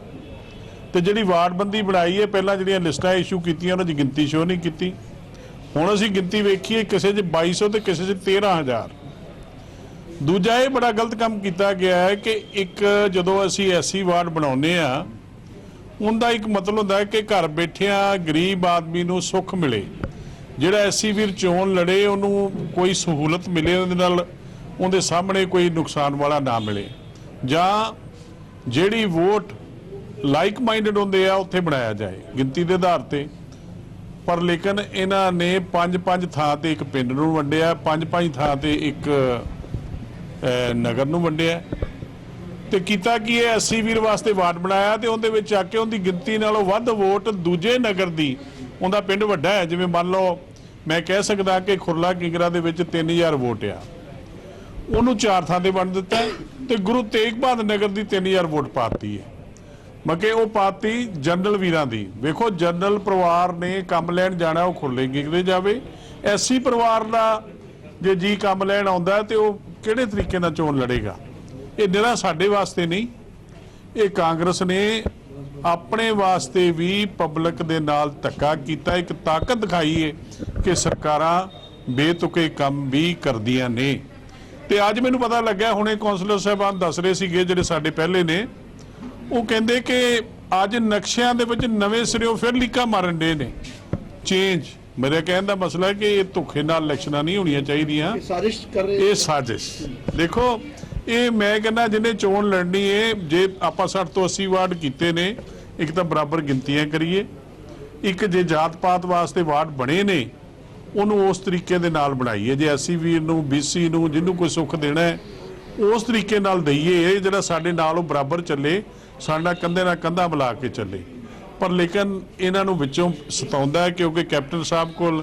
ਤੇ ਜਿਹੜੀ ਵਾਰਡਬੰਦੀ ਬਣਾਈ ਹੈ, ਪਹਿਲਾਂ ਜਿਹੜੀਆਂ ਲਿਸਟਾਂ ਇਸ਼ੂ ਕੀਤੀਆਂ ਉਹਨਾਂ ਦੀ ਗਿਣਤੀ ਸ਼ੋ ਨਹੀਂ ਕੀਤੀ। ਹੁਣ ਅਸੀਂ ਗਿਣਤੀ ਵੇਖੀਏ, ਕਿਸੇ 'ਚ 2200 ਤੇ ਕਿਸੇ 'ਚ 13000। ਦੂਜਾ ਇਹ ਬੜਾ ਗਲਤ ਕੰਮ ਕੀਤਾ ਗਿਆ ਹੈ ਕਿ ਇੱਕ ਜਦੋਂ ਅਸੀਂ ਐਸੀ ਵਾਰਡ ਬਣਾਉਂਦੇ ਆ, ਉਹਦਾ ਇੱਕ ਮਤਲਬ ਹੁੰਦਾ ਹੈ ਕਿ ਘਰ ਬੈਠਿਆਂ ਗਰੀਬ ਆਦਮੀ ਨੂੰ ਸੁੱਖ ਮਿਲੇ, ਜਿਹੜਾ ਐਸੀ ਵੀਰ ਚੋਣ ਲੜੇ ਉਹਨੂੰ ਕੋਈ ਸਹੂਲਤ ਮਿਲੇ, ਉਹਦੇ ਨਾਲ ਉਹਦੇ ਸਾਹਮਣੇ ਕੋਈ ਨੁਕਸਾਨ ਵਾਲਾ ਨਾ ਮਿਲੇ, ਜਾਂ ਜਿਹੜੀ ਵੋਟ ਲਾਈਕ ਮਾਈਂਡਡ ਹੁੰਦੇ ਆ ਉੱਥੇ ਬਣਾਇਆ ਜਾਏ ਗਿਣਤੀ ਦੇ ਆਧਾਰ ਤੇ। ਪਰ ਲੇਕਿਨ ਇਹਨਾਂ ਨੇ 5-5 ਥਾਂ ਤੇ ਇੱਕ ਪਿੰਡ ਨੂੰ ਵੰਡਿਆ, 5-5 ਥਾਂ ਤੇ ਇੱਕ ਨਗਰ ਨੂੰ ਵੰਡਿਆ, ਤੇ ਕੀਤਾ ਕਿ ਇਹ 80 ਵੀਰ ਵਾਸਤੇ ਵਾਰਡ ਬਣਾਇਆ ਤੇ ਉਹਦੇ ਵਿੱਚ ਆ ਕੇ ਉਹਦੀ ਗਿਣਤੀ ਨਾਲੋਂ ਵੱਧ ਵੋਟ ਦੂਜੇ ਨਗਰ ਦੀ, ਉਹਦਾ ਪਿੰਡ ਵੱਡਾ ਹੈ, ਜਿਵੇਂ ਮੰਨ ਲਓ ਮੈਂ ਕਹਿ ਸਕਦਾ ਕਿ ਖੁਰਲਾ ਕਿੰਗਰਾ ਦੇ ਵਿੱਚ 3000 ਵੋਟ ਆ, ਉਹਨੂੰ 4 ਥਾਂ ਤੇ ਵੰਡ ਦਿੱਤਾ ਤੇ ਗੁਰੂ ਤੇਗ ਬਹਾਦਰ ਨਗਰ ਦੀ 3000 ਵੋਟ ਪਾਤੀ ਹੈ। ਮਗੇ ਉਹ ਪਾਤੀ ਜਨਰਲ ਵੀਰਾਂ ਦੀ। ਵੇਖੋ ਜਨਰਲ ਪਰਿਵਾਰ ਨੇ ਕੰਮ ਲੈਣ ਜਾਣਾ, ਉਹ ਖੁਰਲੇ ਕਿੰਗਰੇ ਜਾਵੇ। ਐਸੀ ਪਰਿਵਾਰ ਦਾ ਜੇ ਜੀ ਕੰਮ ਲੈਣ ਆਉਂਦਾ ਤੇ ਉਹ ਕਿਹੜੇ ਤਰੀਕੇ ਨਾਲ ਚੋਣ ਲੜੇਗਾ? ਇਹ ਨਿਰਾ ਸਾਡੇ ਵਾਸਤੇ ਨਹੀਂ, ਇਹ ਕਾਂਗਰਸ ਨੇ ਆਪਣੇ ਵਾਸਤੇ ਵੀ ਪਬਲਿਕ ਦੇ ਨਾਲ ਧੱਕਾ ਕੀਤਾ, ਇੱਕ ਤਾਕਤ ਦਿਖਾਈ ਹੈ ਕਿ ਸਰਕਾਰਾਂ ਬੇਤੁਕੇ ਕੰਮ ਵੀ ਕਰਦੀਆਂ ਨੇ। ਤੇ ਅੱਜ ਮੈਨੂੰ ਪਤਾ ਲੱਗਾ, ਹੁਣੇ ਕੌਂਸਲਰ ਸਾਹਿਬਾਨ ਦੱਸ ਰਹੇ ਸੀਗੇ ਜਿਹੜੇ ਸਾਡੇ ਪਹਿਲੇ ਨੇ, ਉਹ ਕਹਿੰਦੇ ਕਿ ਅੱਜ ਨਕਸ਼ਿਆਂ ਦੇ ਵਿੱਚ ਨਵੇਂ ਸਿਰਿਓਂ ਫਿਰ ਲੀਕਾਂ ਮਾਰਨ ਦੇ ਨੇ ਚੇਂਜ। ਮੇਰੇ ਕਹਿਣ ਦਾ ਮਸਲਾ ਹੈ ਕਿ ਇਹ ਧੋਖੇ ਨਾਲ ਇਲੈਕਸ਼ਨਾਂ ਨਹੀਂ ਹੋਣੀਆਂ ਚਾਹੀਦੀਆਂ, ਇਹ ਸਾਜ਼ਿਸ਼। ਦੇਖੋ ਇਹ ਮੈਂ ਕਹਿੰਦਾ ਜਿਹਨੇ ਚੋਣ ਲੜਨੀ ਹੈ, ਜੇ ਆਪਾਂ 60 ਤੋਂ 80 ਵਾਰਡ ਕੀਤੇ ਨੇ, ਇੱਕ ਤਾਂ ਬਰਾਬਰ ਗਿਣਤੀਆਂ ਕਰੀਏ, ਇੱਕ ਜੇ ਜਾਤ ਪਾਤ ਵਾਸਤੇ ਵਾਰਡ ਬਣੇ ਨੇ ਉਹਨੂੰ ਉਸ ਤਰੀਕੇ ਦੇ ਨਾਲ ਬਣਾਈਏ, ਜੇ ਐਸਸੀ ਵੀਰ ਨੂੰ BC ਨੂੰ ਜਿਹਨੂੰ ਕੋਈ ਸੁੱਖ ਦੇਣਾ ਹੈ ਉਸ ਤਰੀਕੇ ਨਾਲ ਦਈਏ, ਇਹ ਜਿਹੜਾ ਸਾਡੇ ਨਾਲ ਉਹ ਬਰਾਬਰ ਚੱਲੇ, ਸਾਡਾ ਕੰਧੇ ਨਾਲ ਕੰਧਾ ਮਿਲਾ ਕੇ ਚੱਲੇ। ਪਰ ਲੇਕਿਨ ਇਹਨਾਂ ਨੂੰ ਵਿੱਚੋਂ ਸਤਾਉਂਦਾ ਹੈ ਕਿਉਂਕਿ ਕੈਪਟਨ ਸਾਹਿਬ ਕੋਲ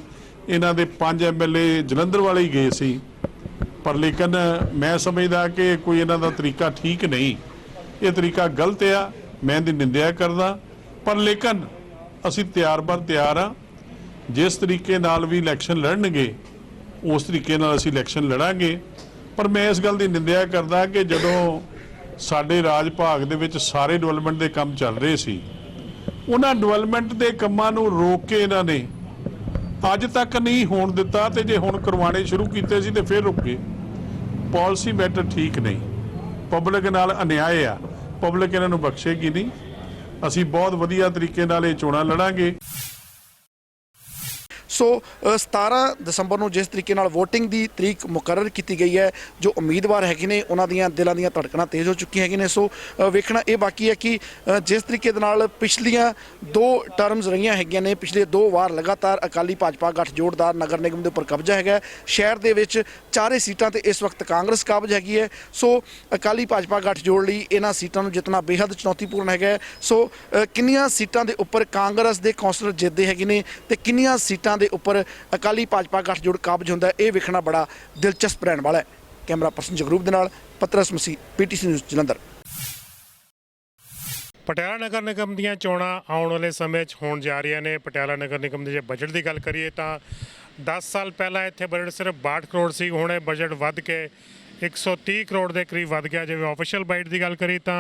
ਇਹਨਾਂ ਦੇ 5 MLA ਜਲੰਧਰ ਵਾਲੇ ਹੀ ਗਏ ਸੀ, ਪਰ ਲੇਕਿਨ ਮੈਂ ਸਮਝਦਾ ਕਿ ਕੋਈ ਇਹਨਾਂ ਦਾ ਤਰੀਕਾ ਠੀਕ ਨਹੀਂ, ਇਹ ਤਰੀਕਾ ਗਲਤ ਆ, ਮੈਂ ਇਹਦੀ ਨਿੰਦਿਆ ਕਰਦਾ। ਪਰ ਲੇਕਿਨ ਅਸੀਂ ਤਿਆਰ ਆ, ਜਿਸ ਤਰੀਕੇ ਨਾਲ ਵੀ ਇਲੈਕਸ਼ਨ ਲੜਨਗੇ ਉਸ ਤਰੀਕੇ ਨਾਲ ਅਸੀਂ ਇਲੈਕਸ਼ਨ ਲੜਾਂਗੇ। ਪਰ ਮੈਂ ਇਸ ਗੱਲ ਦੀ ਨਿੰਦਿਆ ਕਰਦਾ ਕਿ ਜਦੋਂ ਸਾਡੇ ਰਾਜ ਭਾਗ ਦੇ ਵਿੱਚ ਸਾਰੇ ਡਿਵੈਲਪਮੈਂਟ ਦੇ ਕੰਮ ਚੱਲ ਰਹੇ ਸੀ, ਉਹਨਾਂ ਡਿਵੈਲਪਮੈਂਟ ਦੇ ਕੰਮਾਂ ਨੂੰ ਰੋਕ ਕੇ ਇਹਨਾਂ ਨੇ ਅੱਜ ਤੱਕ ਨਹੀਂ ਹੋਣ ਦਿੱਤਾ, ਤੇ ਜੇ ਹੁਣ ਕਰਵਾਉਣੇ ਸ਼ੁਰੂ ਕੀਤੇ ਸੀ ਤੇ ਫਿਰ ਰੁਕੇ। ਪਾਲਿਸੀ ਮੈਟਰ ਠੀਕ ਨਹੀਂ, ਪਬਲਿਕ ਨਾਲ ਅਨਿਆਏ ਆ, ਪਬਲਿਕ ਇਹਨਾਂ ਨੂੰ ਬਖਸ਼ੇਗੀ ਨਹੀਂ। ਅਸੀਂ ਬਹੁਤ ਵਧੀਆ ਤਰੀਕੇ ਨਾਲ ਇਹ ਚੋਣਾਂ ਲੜਾਂਗੇ। ਸੋ 17 ਦਸੰਬਰ ਨੂੰ ਜਿਸ ਤਰੀਕੇ ਨਾਲ ਵੋਟਿੰਗ ਦੀ ਤਰੀਕ ਮੁਕਰਰ ਕੀਤੀ ਗਈ ਹੈ, ਜੋ ਉਮੀਦਵਾਰ ਹੈਗੇ ਨੇ ਉਹਨਾਂ ਦੀਆਂ ਦਿਲਾਂ ਦੀਆਂ ਧੜਕਣਾਂ ਤੇਜ਼ ਹੋ ਚੁੱਕੀਆਂ ਹੈਗੀਆਂ ਨੇ। ਸੋ ਵੇਖਣਾ ਇਹ ਬਾਕੀ ਹੈ ਕਿ ਜਿਸ ਤਰੀਕੇ ਦੇ ਨਾਲ ਪਿਛਲੀਆਂ 2 ਟਰਮਸ ਰਹੀਆਂ ਹੈਗੀਆਂ ਨੇ, ਪਿਛਲੇ 2 ਵਾਰ ਲਗਾਤਾਰ ਅਕਾਲੀ ਭਾਜਪਾ ਗੱਠਜੋੜ ਦਾ ਨਗਰ ਨਿਗਮ ਦੇ ਉੱਪਰ ਕਬਜ਼ਾ ਹੈਗਾ। ਸ਼ਹਿਰ ਦੇ ਵਿੱਚ 4 ਸੀਟਾਂ ਤੇ ਇਸ ਵਕਤ ਕਾਂਗਰਸ ਕਾਬਜ਼ ਹੈਗੀ ਹੈ। ਸੋ ਅਕਾਲੀ ਭਾਜਪਾ ਗੱਠਜੋੜ ਲਈ ਇਹਨਾਂ ਸੀਟਾਂ ਨੂੰ ਜਿੱਤਣਾ ਬੇਹੱਦ ਚੁਣੌਤੀਪੂਰਨ ਹੈਗਾ। ਸੋ ਕਿੰਨੀਆਂ ਸੀਟਾਂ ਦੇ ਉੱਪਰ ਕਾਂਗਰਸ ਦੇ ਕੌਂਸਲਰ ਜਿੱਤਦੇ ਹੈਗੇ ਨੇ ਤੇ ਕਿੰਨੀਆਂ ਸੀਟਾਂ ਦੇ ਉੱਪਰ ਅਕਾਲੀ ਭਾਜਪਾ ਗੱਠਜੋੜ ਕਾਬਜ਼ ਹੁੰਦਾ, ਇਹ ਵੇਖਣਾ ਬੜਾ ਦਿਲਚਸਪ ਰਹਿਣ ਵਾਲਾ ਹੈ। ਕੈਮਰਾ ਪਰਸਨ ਜਗਰੂਪ ਦੇ ਨਾਲ ਪਤਰਸ ਮਸੀਹ, PTC ਨਿਊਜ਼ ਜਲੰਧਰ। ਪਟਿਆਲਾ ਨਗਰ ਨਿਗਮ ਦੀਆਂ ਚੋਣਾਂ ਆਉਣ ਵਾਲੇ ਸਮੇਂ 'ਚ ਹੋਣ ਜਾ ਰਹੀਆਂ ਨੇ। ਪਟਿਆਲਾ ਨਗਰ ਨਿਗਮ ਦੇ ਜੇ ਬਜਟ ਦੀ ਗੱਲ ਕਰੀਏ ਤਾਂ 10 ਸਾਲ ਪਹਿਲਾਂ ਇੱਥੇ ਬਜਟ ਸਿਰਫ 62 ਕਰੋੜ ਸੀ, ਹੁਣ ਇਹ ਬਜਟ ਵੱਧ ਕੇ 130 ਕਰੋੜ ਦੇ ਕਰੀਬ ਵੱਧ ਗਿਆ। ਜਿਵੇਂ ਆਫੀਸ਼ੀਅਲ ਬਾਈਟ ਦੀ ਗੱਲ ਕਰੀ ਤਾਂ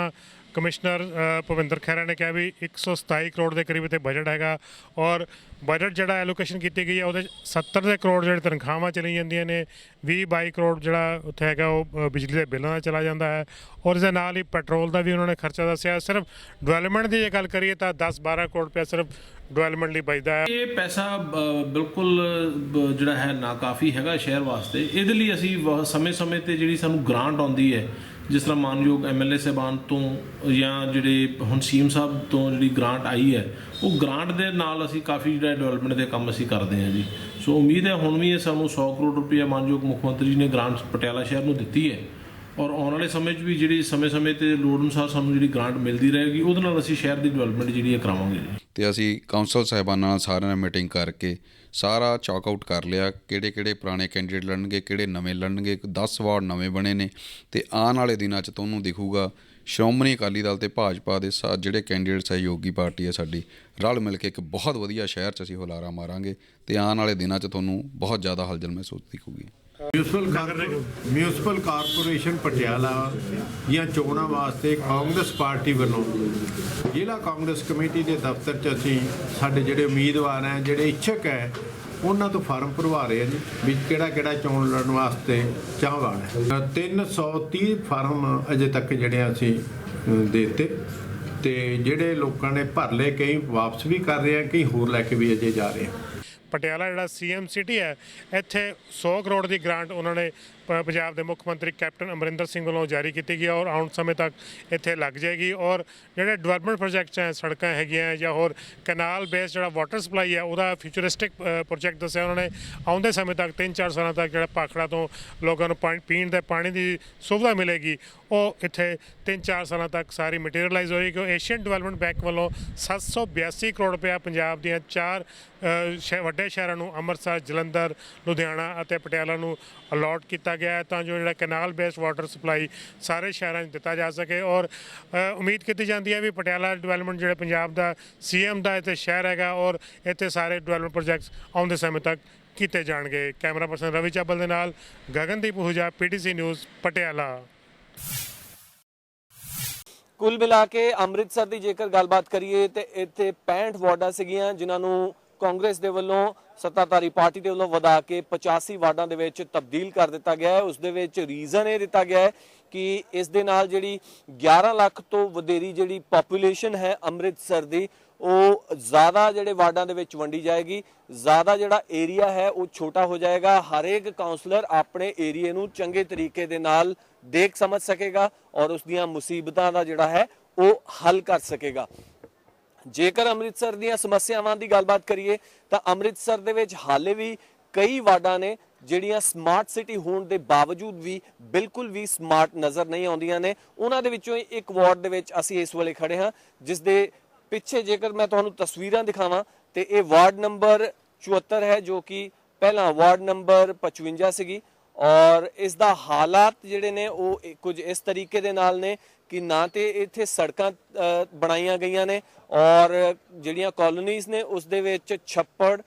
ਕਮਿਸ਼ਨਰ ਭੁਪਿੰਦਰ ਖਹਿਰਾ ਨੇ ਕਿਹਾ ਵੀ 127 ਕਰੋੜ ਦੇ ਕਰੀਬ ਇੱਥੇ ਬਜਟ ਹੈਗਾ, ਔਰ ਬਜਟ ਜਿਹੜਾ ਐਲੋਕੇਸ਼ਨ ਕੀਤੀ ਗਈ ਹੈ ਉਹਦੇ 70 ਦੇ ਕਰੋੜ ਜਿਹੜੇ ਤਨਖਾਹਾਂ ਚਲੀ ਜਾਂਦੀਆਂ ਨੇ, 20-22 ਕਰੋੜ ਜਿਹੜਾ ਉੱਥੇ ਹੈਗਾ ਉਹ ਬਿਜਲੀ ਦੇ ਬਿੱਲਾਂ ਦਾ ਚਲਾ ਜਾਂਦਾ ਹੈ, ਔਰ ਇਸ ਦੇ ਨਾਲ ਹੀ ਪੈਟਰੋਲ ਦਾ ਵੀ ਉਹਨਾਂ ਨੇ ਖਰਚਾ ਦੱਸਿਆ। ਸਿਰਫ ਡਿਵੈਲਪਮੈਂਟ ਦੀ ਜੇ ਗੱਲ ਕਰੀਏ ਤਾਂ 10-12 ਕਰੋੜ ਰੁਪਇਆ ਸਿਰਫ ਡਿਵੈਲਪਮੈਂਟ ਲਈ ਬਚਦਾ ਹੈ। ਇਹ ਪੈਸਾ ਬਿਲਕੁਲ ਜਿਹੜਾ ਹੈ ਨਾ ਕਾਫੀ ਹੈਗਾ ਸ਼ਹਿਰ ਵਾਸਤੇ। ਇਹਦੇ ਲਈ ਅਸੀਂ ਸਮੇਂ-ਸਮੇਂ ਤੇ ਜਿਹੜੀ ਸਾਨੂੰ ਗ੍ਰਾਂਟ ਆਉਂਦੀ ਹੈ, ਜਿਸ ਤਰ੍ਹਾਂ ਮਾਨਯੋਗ MLA ਸਾਹਿਬਾਨ ਤੋਂ ਜਾਂ ਜਿਹੜੇ ਹੁਣ CM ਸਾਹਿਬ ਤੋਂ ਜਿਹੜੀ ਗ੍ਰਾਂਟ ਆਈ ਹੈ, ਉਹ ਗ੍ਰਾਂਟ ਦੇ ਨਾਲ ਅਸੀਂ ਕਾਫੀ ਜਿਹੜਾ ਡਿਵੈਲਪਮੈਂਟ ਦੇ ਕੰਮ ਅਸੀਂ ਕਰਦੇ ਹਾਂ ਜੀ। ਸੋ ਉਮੀਦ ਹੈ ਹੁਣ ਵੀ ਇਹ ਸਾਨੂੰ 100 ਕਰੋੜ ਰੁਪਏ ਮਾਨਯੋਗ ਮੁੱਖ ਮੰਤਰੀ ਜੀ ਨੇ ਗ੍ਰਾਂਟ ਪਟਿਆਲਾ ਸ਼ਹਿਰ ਨੂੰ ਦਿੱਤੀ ਹੈ, ਔਰ ਆਉਣ ਵਾਲੇ ਸਮੇਂ 'ਚ ਵੀ ਜਿਹੜੀ ਸਮੇਂ-ਸਮੇਂ ਤੇ ਲੋੜ ਅਨੁਸਾਰ ਸਾਨੂੰ ਜਿਹੜੀ ਗ੍ਰਾਂਟ ਮਿਲਦੀ ਰਹੇਗੀ, ਉਹਦੇ ਨਾਲ ਅਸੀਂ ਸ਼ਹਿਰ ਦੀ ਡਿਵੈਲਪਮੈਂਟ ਜਿਹੜੀ ਹੈ ਕਰਾਵਾਂਗੇ ਜੀ। ਤੇ ਅਸੀਂ ਕਾਉਂਸਲ ਸਾਹਿਬਾਨਾਂ ਨਾਲ ਸਾਰਿਆਂ ਨਾਲ ਮੀਟਿੰਗ ਕਰਕੇ ਸਾਰਾ ਚੌਕ ਆਊਟ ਕਰ ਲਿਆ, ਕਿਹੜੇ ਪੁਰਾਣੇ ਕੈਂਡੀਡੇਟ ਲੜਨਗੇ, ਕਿਹੜੇ ਨਵੇਂ ਲੜਨਗੇ। 10 ਵਾਰਡ ਨਵੇਂ ਬਣੇ ਨੇ ਤੇ ਆਉਣ ਵਾਲੇ ਦਿਨਾਂ 'ਚ ਤੁਹਾਨੂੰ ਦਿਖੂਗਾ ਸ਼੍ਰੋਮਣੀ ਅਕਾਲੀ ਦਲ ਤੇ ਭਾਜਪਾ ਦੇ ਜਿਹੜੇ ਕੈਂਡੀਡੇਟ ਸਹਿਯੋਗੀ ਪਾਰਟੀ ਹੈ ਸਾਡੀ, ਰਲ ਮਿਲ ਕੇ ਇੱਕ ਬਹੁਤ ਵਧੀਆ ਸ਼ਹਿਰ 'ਚ ਅਸੀਂ ਹੁਲਾਰਾ ਮਾਰਾਂਗੇ ਤੇ ਆਉਣ ਵਾਲੇ ਦਿਨਾਂ 'ਚ ਤੁਹਾਨੂੰ ਬਹੁਤ ਜ਼ਿਆਦਾ ਹਲਚਲ ਮਹਿਸੂਸ ਦਿਖੂਗੀ। ਮਿਊਨਿਸਪਲ ਕਾਰਪੋਰੇਸ਼ਨ ਪਟਿਆਲਾ ਦੀਆਂ ਚੋਣਾਂ ਵਾਸਤੇ ਕਾਂਗਰਸ ਪਾਰਟੀ ਵੱਲੋਂ ਜ਼ਿਲ੍ਹਾ ਕਾਂਗਰਸ ਕਮੇਟੀ ਦੇ ਦਫ਼ਤਰ 'ਚ ਅਸੀਂ ਸਾਡੇ ਜਿਹੜੇ ਉਮੀਦਵਾਰ ਹੈ, ਜਿਹੜੇ ਇੱਛਕ ਹੈ, ਉਹਨਾਂ ਤੋਂ ਫਾਰਮ ਭਰਵਾ ਰਹੇ ਹਾਂ ਜੀ ਵੀ ਕਿਹੜਾ ਚੋਣ ਲੜਨ ਵਾਸਤੇ ਚਾਹਵਾਨ ਹੈ। 330 ਫਾਰਮ ਅਜੇ ਤੱਕ ਜਿਹੜੇ ਅਸੀਂ ਦੇ ਦਿੱਤੇ ਤੇ ਜਿਹੜੇ ਲੋਕਾਂ ਨੇ ਭਰ ਲਏ, ਕਈ ਵਾਪਸ ਵੀ ਕਰ ਰਹੇ ਆ, ਕਈ ਹੋਰ ਲੈ ਕੇ ਵੀ ਅਜੇ ਜਾ ਰਹੇ ਆ। ਪਟਿਆਲਾ ਜਿਹੜਾ ਸੀਐਮ ਸਿਟੀ ਹੈ, ਇੱਥੇ 100 ਕਰੋੜ ਦੀ ਗ੍ਰਾਂਟ ਉਹਨਾਂ ਨੇ ਪੰਜਾਬ ਦੇ ਮੁੱਖ ਮੰਤਰੀ ਕੈਪਟਨ ਅਮਰਿੰਦਰ ਸਿੰਘ ਵੱਲੋਂ ਜਾਰੀ ਕੀਤੀ ਗਈ ਔਰ ਆਉਣ ਸਮੇਂ ਤੱਕ ਇੱਥੇ ਲੱਗ ਜਾਏਗੀ। ਔਰ ਜਿਹੜੇ ਡਿਵੈਲਪਮੈਂਟ ਪ੍ਰੋਜੈਕਟਸ ਹੈ, ਸੜਕਾਂ ਹੈਗੀਆਂ ਜਾਂ ਹੋਰ ਕੈਨਾਲ ਬੇਸ ਜਿਹੜਾ ਵਾਟਰ ਸਪਲਾਈ ਹੈ, ਉਹਦਾ ਫਿਊਚਰਿਸਟਿਕ ਪ੍ਰੋਜੈਕਟ ਦੱਸਿਆ ਉਹਨਾਂ ਨੇ। ਆਉਂਦੇ ਸਮੇਂ ਤੱਕ 3-4 ਸਾਲਾਂ ਤੱਕ ਜਿਹੜਾ ਭਾਖੜਾ ਤੋਂ ਲੋਕਾਂ ਨੂੰ ਪੀਣ ਦੇ ਪਾਣੀ ਦੀ ਸੁਵਿਧਾ ਮਿਲੇਗੀ, ਉਹ ਇੱਥੇ 3-4 ਸਾਲਾਂ ਤੱਕ ਸਾਰੀ ਮਟੀਰੀਅਲਾਈਜ਼ ਹੋਏਗੀ। ਏਸ਼ੀਅਨ ਡਿਵੈਲਪਮੈਂਟ ਬੈਂਕ ਵੱਲੋਂ 782 ਕਰੋੜ ਰੁਪਇਆ ਪੰਜਾਬ ਦੀਆਂ 4 ਵੱਡੇ ਸ਼ਹਿਰਾਂ ਨੂੰ ਅੰਮ੍ਰਿਤਸਰ, ਜਲੰਧਰ, ਲੁਧਿਆਣਾ ਅਤੇ ਪਟਿਆਲਾ ਨੂੰ ਅਲਾਟ ਕੀਤਾ ਗਿਆ ਹੈ ਤਾਂ ਜੋ ਜਿਹੜਾ ਕੈਨਾਲ ਬੇਸਡ ਵਾਟਰ ਸਪਲਾਈ ਸਾਰੇ ਸ਼ਹਿਰਾਂ 'ਚ ਦਿੱਤਾ ਜਾ ਸਕੇ। ਔਰ ਉਮੀਦ ਕੀਤੀ ਜਾਂਦੀ ਹੈ ਵੀ ਪਟਿਆਲਾ ਡਿਵੈਲਪਮੈਂਟ ਜਿਹੜੇ ਪੰਜਾਬ ਦਾ ਸੀਐਮ ਦਾ ਇੱਥੇ ਸ਼ਹਿਰ ਹੈਗਾ ਔਰ ਇੱਥੇ ਸਾਰੇ ਡਿਵੈਲਪਮੈਂਟ ਪ੍ਰੋਜੈਕਟਸ ਆਉਂਦੇ ਸਮੇਂ ਤੱਕ ਕੀਤੇ ਜਾਣਗੇ। ਕੈਮਰਾ ਪਰਸਨ ਰਵੀ ਚਾਬਲ ਦੇ ਨਾਲ ਗਗਨਦੀਪ ਹੂਜਾ, PTC ਨਿਊਜ਼, ਪਟਿਆਲਾ। ਕੁੱਲ ਮਿਲਾ ਕੇ ਅੰਮ੍ਰਿਤਸਰ ਦੀ ਜੇਕਰ ਗੱਲਬਾਤ ਕਰੀਏ ਤੇ ਇੱਥੇ 65 ਵਾਰਡਾਂ ਸੀਗੀਆਂ ਜਿਨ੍ਹਾਂ ਨੂੰ ਕਾਂਗਰਸ ਦੇ ਵੱਲੋਂ ਸੱਤਾਧਾਰੀ ਪਾਰਟੀ ਦੇ ਵੱਲੋਂ ਵਧਾ ਕੇ 85 ਵਾਰਡਾਂ ਦੇ ਵਿੱਚ ਤਬਦੀਲ ਕਰ ਦਿੱਤਾ ਗਿਆ ਹੈ। ਉਸ ਦੇ ਵਿੱਚ ਰੀਜ਼ਨ ਇਹ ਦਿੱਤਾ ਗਿਆ ਹੈ ਕਿ ਇਸ ਦੇ ਨਾਲ ਜਿਹੜੀ 11 ਲੱਖ ਤੋਂ ਵਧੇਰੀ ਜਿਹੜੀ ਪੋਪੂਲੇਸ਼ਨ ਹੈ ਅੰਮ੍ਰਿਤਸਰ ਦੀ, ਉਹ ਜ਼ਿਆਦਾ ਜਿਹੜੇ ਵਾਰਡਾਂ ਦੇ ਵਿੱਚ ਵੰਡੀ ਜਾਏਗੀ। ਜ਼ਿਆਦਾ ਜਿਹੜਾ ਏਰੀਆ ਹੈ ਉਹ ਛੋਟਾ ਹੋ ਜਾਏਗਾ। ਹਰੇਕ ਕਾਉਂਸਲਰ ਆਪਣੇ ਏਰੀਏ ਨੂੰ ਚੰਗੇ ਤਰੀਕੇ ਦੇ ਨਾਲ ਦੇਖ ਸਮਝ ਸਕੇਗਾ ਔਰ ਉਸ ਦੀਆਂ ਮੁਸੀਬਤਾਂ ਦਾ ਜਿਹੜਾ ਹੈ ਉਹ ਹੱਲ ਕਰ ਸਕੇਗਾ। ਜੇਕਰ ਅੰਮ੍ਰਿਤਸਰ ਦੀਆਂ ਸਮੱਸਿਆਵਾਂ ਦੀ ਗੱਲਬਾਤ ਕਰੀਏ ਤਾਂ ਅੰਮ੍ਰਿਤਸਰ ਦੇ ਵਿੱਚ ਹਾਲੇ ਵੀ ਕਈ ਵਾਰਡਾਂ ਨੇ ਜਿਹੜੀਆਂ ਸਮਾਰਟ ਸਿਟੀ ਹੋਣ ਦੇ ਬਾਵਜੂਦ ਵੀ ਬਿਲਕੁਲ ਵੀ ਸਮਾਰਟ ਨਜ਼ਰ ਨਹੀਂ ਆਉਂਦੀਆਂ ਨੇ। ਉਹਨਾਂ ਦੇ ਵਿੱਚੋਂ ਇੱਕ ਵਾਰਡ ਦੇ ਵਿੱਚ ਅਸੀਂ ਇਸ ਵੇਲੇ ਖੜੇ ਹਾਂ, ਜਿਸ ਦੇ ਪਿੱਛੇ ਜੇਕਰ ਮੈਂ ਤੁਹਾਨੂੰ ਤਸਵੀਰਾਂ ਦਿਖਾਵਾਂ ਤੇ ਇਹ ਵਾਰਡ ਨੰਬਰ 74 ਹੈ, ਜੋ ਕਿ ਪਹਿਲਾਂ ਵਾਰਡ ਨੰਬਰ 55 ਸੀਗੀ। ਔਰ ਇਸ ਦਾ ਹਾਲਾਤ ਜਿਹੜੇ ਨੇ ਉਹ ਕੁਝ ਇਸ ਤਰੀਕੇ ਦੇ ਨਾਲ ਨੇ ਕਿ ਨਾ ਤੇ ਇੱਥੇ ਸੜਕਾਂ ਬਣਾਈਆਂ ਗਈਆਂ ਨੇ ਔਰ ਜਿਹੜੀਆਂ ਕਾਲੋਨੀਜ਼ ਨੇ ਉਸ ਦੇ ਵਿੱਚ ਛੱਪੜ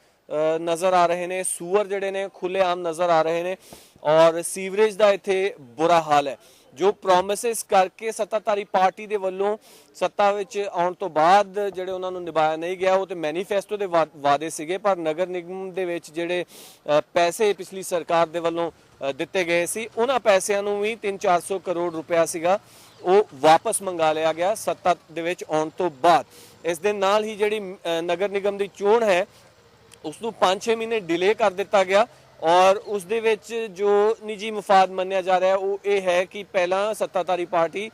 ਨਜ਼ਰ ਆ ਰਹੇ ਨੇ, ਸੂਅਰ ਜਿਹੜੇ ਨੇ ਖੁੱਲ੍ਹੇਆਮ ਨਜ਼ਰ ਆ ਰਹੇ ਨੇ ਔਰ ਸੀਵਰੇਜ ਦਾ ਇੱਥੇ ਬੁਰਾ ਹਾਲ ਹੈ। ਜੋ ਪ੍ਰੋਮਿਸਿਸ ਕਰਕੇ ਸੱਤਾਧਾਰੀ ਪਾਰਟੀ ਦੇ ਵੱਲੋਂ ਸੱਤਾ ਵਿੱਚ ਆਉਣ ਤੋਂ ਬਾਅਦ ਜਿਹੜੇ ਉਹਨਾਂ ਨੂੰ ਨਿਭਾਇਆ ਨਹੀਂ ਗਿਆ, ਉਹ ਤੇ ਮੈਨੀਫੈਸਟੋ ਦੇ ਵਾਅਦੇ ਸੀਗੇ, ਪਰ ਨਗਰ ਨਿਗਮ ਦੇ ਵਿੱਚ ਜਿਹੜੇ ਪੈਸੇ ਪਿਛਲੀ ਸਰਕਾਰ ਦੇ ਵੱਲੋਂ ਦਿੱਤੇ ਗਏ ਸੀ, ਉਹਨਾਂ ਪੈਸਿਆਂ ਨੂੰ ਵੀ 300-400 ਕਰੋੜ ਰੁਪਇਆ ਸੀਗਾ, ਉਹ ਵਾਪਸ ਮੰਗਾ ਲਿਆ ਗਿਆ ਸੱਤਾ ਦੇ ਵਿੱਚ ਆਉਣ ਤੋਂ ਬਾਅਦ। ਇਸ ਦੇ ਨਾਲ ਹੀ ਜਿਹੜੀ ਨਗਰ ਨਿਗਮ ਦੀ ਚੋਣ ਹੈ ਉਸ ਨੂੰ 5-6 ਮਹੀਨੇ ਡਿਲੇ ਕਰ ਦਿੱਤਾ ਗਿਆ ਔਰ ਉਸ ਦੇ ਵਿੱਚ ਜੋ ਨਿੱਜੀ ਮਫਾਦ ਮੰਨਿਆ ਜਾ ਰਿਹਾ ਉਹ ਇਹ ਹੈ ਕਿ ਪਹਿਲਾਂ ਸੱਤਾਧਾਰੀ ਪਾਰਟੀ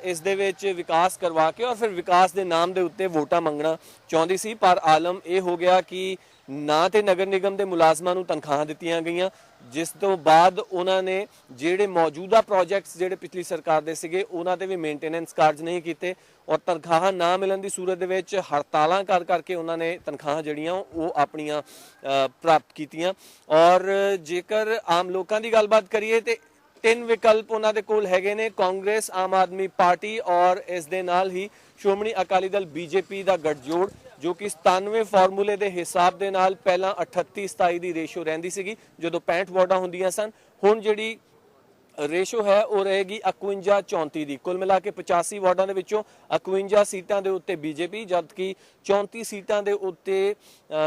ਇਸ ਦੇ ਵਿੱਚ ਵਿਕਾਸ ਕਰਵਾ ਕੇ ਔਰ ਫਿਰ ਵਿਕਾਸ ਦੇ ਨਾਮ ਦੇ ਉੱਤੇ ਵੋਟਾਂ ਮੰਗਣਾ ਚਾਹੁੰਦੀ ਸੀ, ਪਰ ਆਲਮ ਇਹ ਹੋ ਗਿਆ ਕਿ ਨਾ ਤੇ ਨਗਰ ਨਿਗਮ ਦੇ ਮੁਲਾਜ਼ਮਾਂ ਨੂੰ ਤਨਖਾਹਾਂ ਦਿੱਤੀਆਂ ਗਈਆਂ, ਜਿਸ ਤੋਂ ਬਾਅਦ ਉਹਨਾਂ ਨੇ ਜਿਹੜੇ ਮੌਜੂਦਾ ਪ੍ਰੋਜੈਕਟਸ ਜਿਹੜੇ ਪਿਛਲੀ ਸਰਕਾਰ ਦੇ ਸੀਗੇ ਉਹਨਾਂ ਦੇ ਵੀ ਮੇਨਟੇਨੈਂਸ ਕਾਰਜ ਨਹੀਂ ਕੀਤੇ ਔਰ ਤਨਖਾਹਾਂ ਨਾ ਮਿਲਣ ਦੀ ਸੂਰਤ ਦੇ ਵਿੱਚ ਹੜਤਾਲਾਂ ਕਰਕੇ ਉਹਨਾਂ ਨੇ ਤਨਖਾਹਾਂ ਜਿਹੜੀਆਂ ਉਹ ਆਪਣੀਆਂ ਪ੍ਰਾਪਤ ਕੀਤੀਆਂ। ਔਰ ਜੇਕਰ ਆਮ ਲੋਕਾਂ ਦੀ ਗੱਲਬਾਤ ਕਰੀਏ ਤੇ 3 ਵਿਕਲਪ ਉਹਨਾਂ ਦੇ ਕੋਲ ਹੈਗੇ ਨੇ, ਕਾਂਗਰਸ, ਆਮ ਆਦਮੀ ਪਾਰਟੀ ਔਰ ਇਸ ਦੇ ਨਾਲ ਹੀ ਸ਼੍ਰੋਮਣੀ ਅਕਾਲੀ ਦਲ BJP ਦਾ ਗੱਠਜੋੜ, ਜੋ ਕਿ 97 ਫਾਰਮੂਲੇ ਦੇ ਹਿਸਾਬ ਦੇ ਨਾਲ ਪਹਿਲਾਂ 38-27 ਦੀ ਰੇਸ਼ੋ ਰਹਿੰਦੀ ਸੀਗੀ ਜਦੋਂ 65 ਵਾਰਡਾਂ ਹੁੰਦੀਆਂ ਸਨ। ਹੁਣ ਜਿਹੜੀ ਰੇਸ਼ੋ ਹੈ ਉਹ ਰਹੇਗੀ 51-34 ਦੀ। ਕੁੱਲ ਮਿਲਾ ਕੇ 85 ਵਾਰਡਾਂ ਦੇ ਵਿੱਚੋਂ 51 ਸੀਟਾਂ ਦੇ ਉੱਤੇ BJP, ਜਦਕਿ 34 ਸੀਟਾਂ ਦੇ ਉੱਤੇ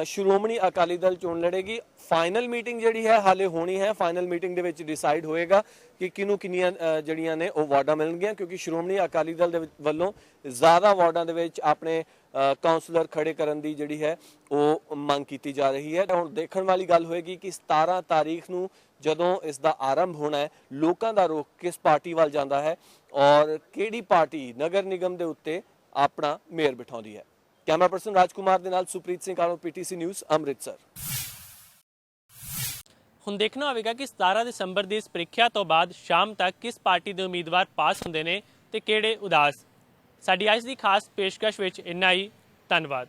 ਸ਼੍ਰੋਮਣੀ ਅਕਾਲੀ ਦਲ ਚੋਣ ਲੜੇਗੀ। ਫਾਈਨਲ ਮੀਟਿੰਗ ਜਿਹੜੀ ਹੈ ਹਾਲੇ ਹੋਣੀ ਹੈ, ਫਾਈਨਲ ਮੀਟਿੰਗ ਦੇ ਵਿੱਚ ਡਿਸਾਈਡ ਹੋਏਗਾ ਕਿ ਕਿਹਨੂੰ ਕਿੰਨੀਆਂ ਜਿਹੜੀਆਂ ਨੇ ਉਹ ਵਾਰਡਾਂ ਮਿਲਣਗੀਆਂ, ਕਿਉਂਕਿ ਸ਼੍ਰੋਮਣੀ ਅਕਾਲੀ ਦਲ ਦੇ ਵੱਲੋਂ ਜ਼ਿਆਦਾ ਵਾਰਡਾਂ ਦੇ ਵਿੱਚ ਆਪਣੇ ਕਾਉਂਸਲਰ ਖੜੇ ਕਰਨ ਦੀ ਜਿਹੜੀ ਹੈ ਉਹ ਮੰਗ ਕੀਤੀ ਜਾ ਰਹੀ ਹੈ। ਹੁਣ ਦੇਖਣ ਵਾਲੀ ਗੱਲ ਹੋਏਗੀ ਕਿ 17 ਤਾਰੀਖ ਨੂੰ ਜਦੋਂ ਇਸ ਦਾ ਆਰੰਭ ਹੋਣਾ ਹੈ, ਲੋਕਾਂ ਦਾ ਰੁਖ ਕਿਸ ਪਾਰਟੀ ਵੱਲ ਜਾਂਦਾ ਹੈ ਔਰ ਕਿਹੜੀ ਪਾਰਟੀ ਨਗਰ ਨਿਗਮ ਦੇ ਉੱਤੇ ਆਪਣਾ ਮੇਅਰ ਬਿਠਾਉਂਦੀ ਹੈ। ਕੈਮਰਾ ਪਰਸਨ ਰਾਜਕੁਮਾਰ ਦੇ ਨਾਲ ਸੁਪ੍ਰੀਤ ਸਿੰਘ ਕਾਲੋ, PTC ਨਿਊਜ਼, ਅੰਮ੍ਰਿਤਸਰ। ਹੁਣ ਦੇਖਣਾ ਹੋਵੇਗਾ ਕਿ 17 ਦਸੰਬਰ ਦੀ ਇਸ ਪ੍ਰੀਖਿਆ ਤੋਂ ਬਾਅਦ ਸ਼ਾਮ ਤੱਕ ਕਿਸ ਪਾਰਟੀ ਦੇ ਉਮੀਦਵਾਰ ਪਾਸ ਹੁੰਦੇ ਨੇ ਤੇ ਕਿਹੜੇ ਉਦਾਸ। ਸਾਡੀ ਅੱਜ ਦੀ ਖਾਸ ਪੇਸ਼ਕਸ਼ ਵਿੱਚ ਇੰਨਾ ਹੀ। ਧੰਨਵਾਦ।